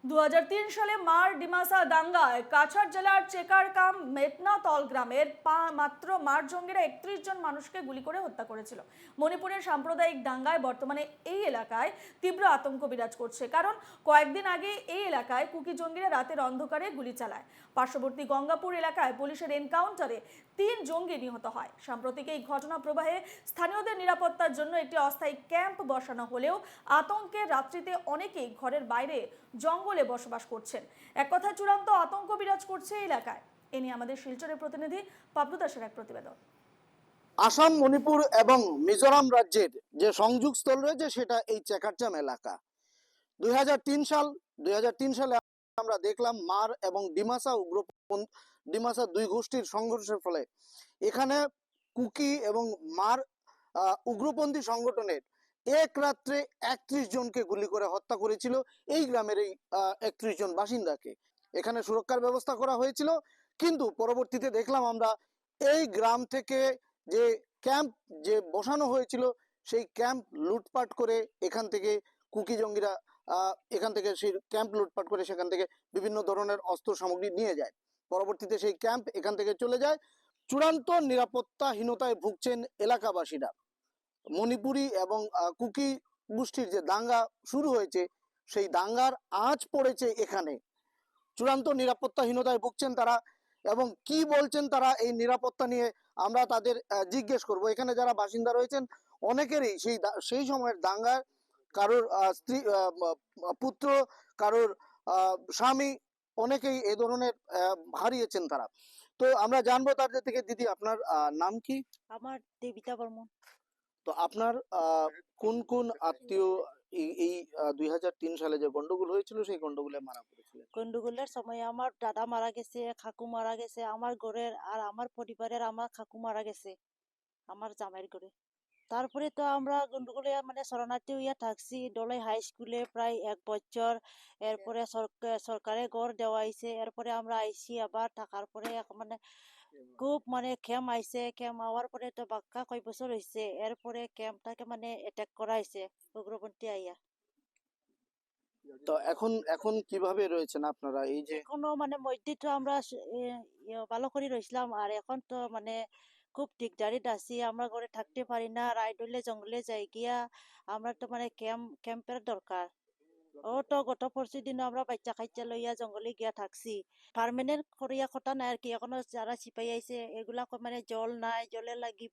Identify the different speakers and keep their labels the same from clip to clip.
Speaker 1: 2003 সালে মার ডিমাসা দাঙ্গায় কাছাড় জেলার চেকারকাম মেটনাতল গ্রামের মাত্র মার জঙ্গিরা 31 জন মানুষকে গুলি করে হত্যা করেছিল। মণিপুরের সাম্প্রদায়িক দাঙ্গায় বর্তমানে এই এলাকায় তীব্র আতঙ্ক বিরাজ করছে, কারণ কয়েকদিন আগে এই এলাকায় কুকি জঙ্গিরা রাতের অন্ধকারে গুলি চালায়। পার্শ্ববর্তী গঙ্গাপুর এলাকায় পুলিশের এনকাউন্টারে 3 জঙ্গি নিহত হয়। সাম্প্রতিক এই ঘটনা প্রবাহে স্থানীয়দের নিরাপত্তার জন্য একটি অস্থায়ী ক্যাম্প বসানো হলেও আতঙ্কের রাত্রিতে অনেকেই ঘরের বাইরে জঙ্গলে বসবাস করছেন। এক কথায় চূড়ান্ত আতঙ্ক বিরাজ করছে এই এলাকায়। এ নিয়ে আমাদের শিলচরের প্রতিনিধি পাবলু দাসের এক প্রতিবেদন।
Speaker 2: আসাম, মণিপুর এবং মিজোরাম রাজ্যের যে সংযোগস্থল রয়েছে সেটা এই চেকারচাম এলাকা। 2003 সালে আমরা দেখলাম মার এবং ডিমাসা দুই গোষ্ঠীর সংঘর্ষের ফলে এখানে কুকি এবং মার উগ্রপন্থী সংগঠনের এক রাত্রে 31 জনকে গুলি করে হত্যা করেছিল এই গ্রামের এই 31 জন বাসিন্দাকে। এখানে সুরক্ষার ব্যবস্থা করা হয়েছিল, কিন্তু পরবর্তীতে দেখলাম আমরা এই গ্রাম থেকে যে ক্যাম্প যে বসানো হয়েছিল সেই ক্যাম্প লুটপাট করে এখান থেকে কুকি জঙ্গিরা এখান থেকে সেই ক্যাম্প লুটপাট করে সেখান থেকে বিভিন্ন ধরনের অস্ত্র সামগ্রী নিয়ে যায়। পরবর্তীতে সেই ক্যাম্প এখান থেকে চলে যায়। চূড়ান্ত নিরাপত্তাহীনতায় ভুগছেন এলাকাবাসীরা। মণিপুরি এবং কুকি গোষ্ঠীর যে দাঙ্গা শুরু হয়েছে সেই দাঙ্গার আঁচ পড়েছে এখানে। চূড়ান্ত নিরাপত্তাহীনতায় ভুগছেন তারা, এবং কি বলছেন তারা এই নিরাপত্তা নিয়ে আমরা তাদের জিজ্ঞেস করব। এখানে যারা বাসিন্দা রয়েছেন অনেকেরই সেই সময়ের দাঙ্গার কারোর স্ত্রী, পুত্র, কারোর স্বামী, অনেকেই এই ধরনের হারিয়েছেন তারা। তো আমরা জানবো তাদের থেকে। দিদি, আপনার নাম কি?
Speaker 3: আমার দেবিতা বর্মন।
Speaker 2: তো আপনার কোন কোন আত্মীয় এই 2003 সালে যে গন্ডগোল হয়েছিল সেই গন্ডগোলে মারা পড়েছিলেন?
Speaker 3: গন্ডগোলের সময় আমার দাদা মারা গেছে, কাকু মারা গেছে, আমার ঘরের আর আমার পরিবারের আমার কাকু মারা গেছে আমার জামাইয়ের ঘরে। তারপরে তো আমরা গন্ডগোলে মানে শরণার্থী হইয়া থাকছি ডলাই হাই স্কুলে প্রায় 1 বছর। এরপরে সরকারে ঘর দেওয়া হয়েছে, এরপরে আমরা আইসি আবার থাকার পরে মানে খুব মানে ক্যাম্প আইছে, ক্যাম্প আওয়ার পরে তো বাক্কা কয় বছর হয়েছে, এরপরে ক্যাম্পটাকে মানে অ্যাটাক করা হয়েছে উগ্রপন্থী আইয়া।
Speaker 2: তো এখন এখন কিভাবে রয়েছেন আপনারা? এই যে
Speaker 3: এখনো মানে মধ্যে তো আমরা ভালো করে রইছিলাম, আর এখন তো মানে খুব দিকদারিত আছি, আমরা ঘরে থাকতে পারি না, রাইড হইলে জঙ্গলে যাই গিয়া। আমরা তো মানে ক্যাম্পের দরকার। ও তো গত পরশু দিন আমরা বাচ্চা কাচ্চা লইয়া জঙ্গলে গিয়া থাকছি। পার্মানেন্ট করিয়া কথা নাই আর কি। এখনো যারা সিপাই আইছে এগুলা মানে জল নাই, জলের লাগি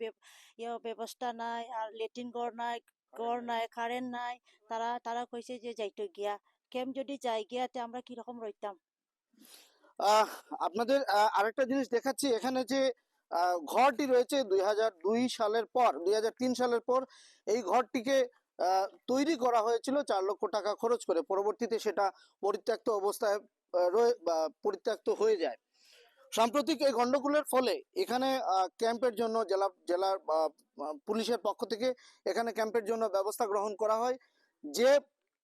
Speaker 3: ব্যবস্থা নাই, আর লেট্রিন ঘর নাই, কারেন্ট নাই। তারা তারা কইছে যে যাইতো গিয়া ক্যাম্প যদি যাই গিয়া তে আমরা কিরকম রইতাম।
Speaker 2: আহ আপনাদের আরেকটা জিনিস দেখাচ্ছি। এখানে যে ঘরটি রয়েছে 2003 সালের পর এই ঘরটিকে তৈরি করা হয়েছিল 4 লক্ষ টাকা খরচ করে। পরবর্তীতে সেটা পরিত্যক্ত অবস্থায় পরিত্যক্ত হয়ে যায়। সাম্প্রতিক এই গন্ডগোলের ফলে এখানে ক্যাম্পের জন্য জেলার পুলিশের পক্ষ থেকে এখানে ক্যাম্পের জন্য ব্যবস্থা গ্রহণ করা হয়। যে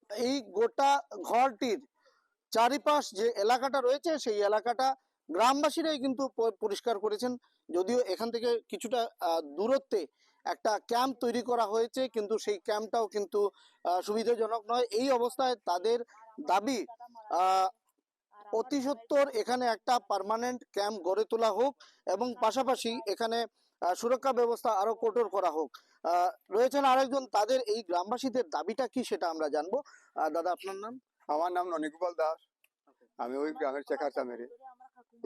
Speaker 2: এই গোটা ঘরটির চারিপাশ যে এলাকাটা রয়েছে সেই এলাকাটা গ্রামবাসীরাই কিন্তু পরিষ্কার করেছেন। যদিও এখান থেকে কিছুটা দূরত্বে একটা ক্যাম্প তৈরি করা হয়েছে, কিন্তু সেই ক্যাম্পটাও কিন্তু সুবিধাজনক নয়। এই অবস্থায় তাদের দাবি অতি সত্বর এখানে একটা পার্মানেন্ট ক্যাম্প গড়ে তোলা হোক, এবং পাশাপাশি এখানে সুরক্ষা ব্যবস্থা আরো কঠোর করা হোক। রয়েছেন আরেকজন, তাদের এই গ্রামবাসীদের দাবিটা কি সেটা আমরা জানবো। দাদা, আপনার নাম?
Speaker 4: আমার নাম ননিগোপাল দাস। আমি ওই গ্রামের চেকারচামেরে।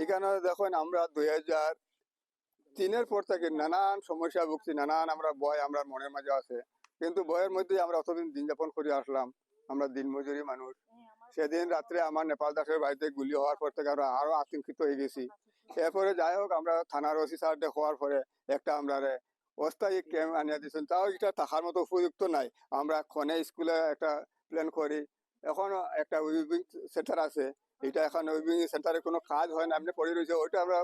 Speaker 4: এখানে দেখুন, আমরা 2003-এর পর থেকে নানান সমস্যা ভুগছি, নানান আমরা ভয় আমরা মনের মাঝে আছে, কিন্তু ভয়ের মধ্যে আমরা অতদিন দিন যাপন করে আসলাম। আমরা দিনমজুরি মানুষ। সেদিন রাত্রে আমার নেপাল দাসের বাড়িতে গুলি হওয়ার পর থেকে আমরা আরো আতঙ্কিত হয়ে গেছি। এরপরে যাই হোক, আমরা থানার ওসি স্যার হওয়ার পরে একটা আমরা অস্থায়ী ক্যাম্প আনিয়ে দিয়েছেন। তাও এটা থাকার মতো উপযুক্ত নাই। আমরা খনে স্কুলে একটা প্ল্যান করি, এখন একটা উইভিং সেন্টার আছে, এটা এখন উইভিং সেন্টারে কোনো কাজ হয় না, আপনি পড়ে রয়েছে, ওইটা আমরা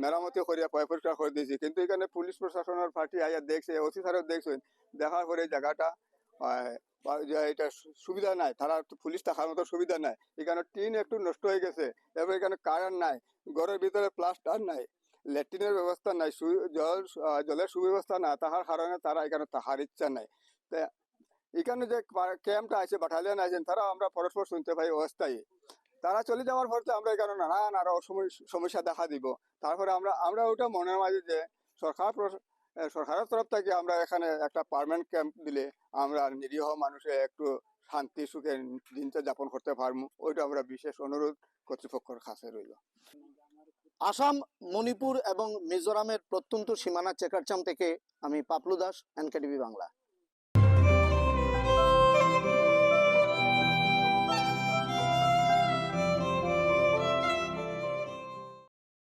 Speaker 4: মেরামতি করিয়া পরিষ্কার করে দিয়েছি। কিন্তু এখানে পুলিশ প্রশাসনের পার্টি আইয়া দেখছে, ওসি স্যারও দেখছেন, দেখার পরে জায়গাটা এটা সুবিধা নাই, তারা পুলিশ থাকার মতো সুবিধা নাই। এখানে টিন একটু নষ্ট হয়ে গেছে, এবার এখানে কারেন্ট নাই, ঘরের ভিতরে প্লাস্টার নাই, ল্যাট্রিনের ব্যবস্থা নাই, জলের সুব্যবস্থা না, তাহার কারণে তারা এখানে থাকার ইচ্ছা নাই। এখানে যে ক্যাম্পটা আছে বাটালিয়ান আছেন তারা আমরা পরস্পর শুনতে পাই অস্থায়ী, তারা চলে যাওয়ার পর তো আমরা এখানে নানান আরো সমস্যা দেখা দিব। তারপরে আমরা ওটা মনের মাঝে যে সরকারের তরফ থেকে আমরা এখানে একটা পার্মানেন্ট ক্যাম্প দিলে আমরা নিরীহ মানুষে একটু শান্তি সুখে দিনটা যাপন করতে পারবো, ওইটা আমরা বিশেষ অনুরোধ কর্তৃপক্ষের কাছে রইল।
Speaker 2: আসাম, মণিপুর এবং মিজোরামের প্রত্যন্ত সীমানা চেকারচাম থেকে আমি পাপলু দাস, এনকেটিভি বাংলা।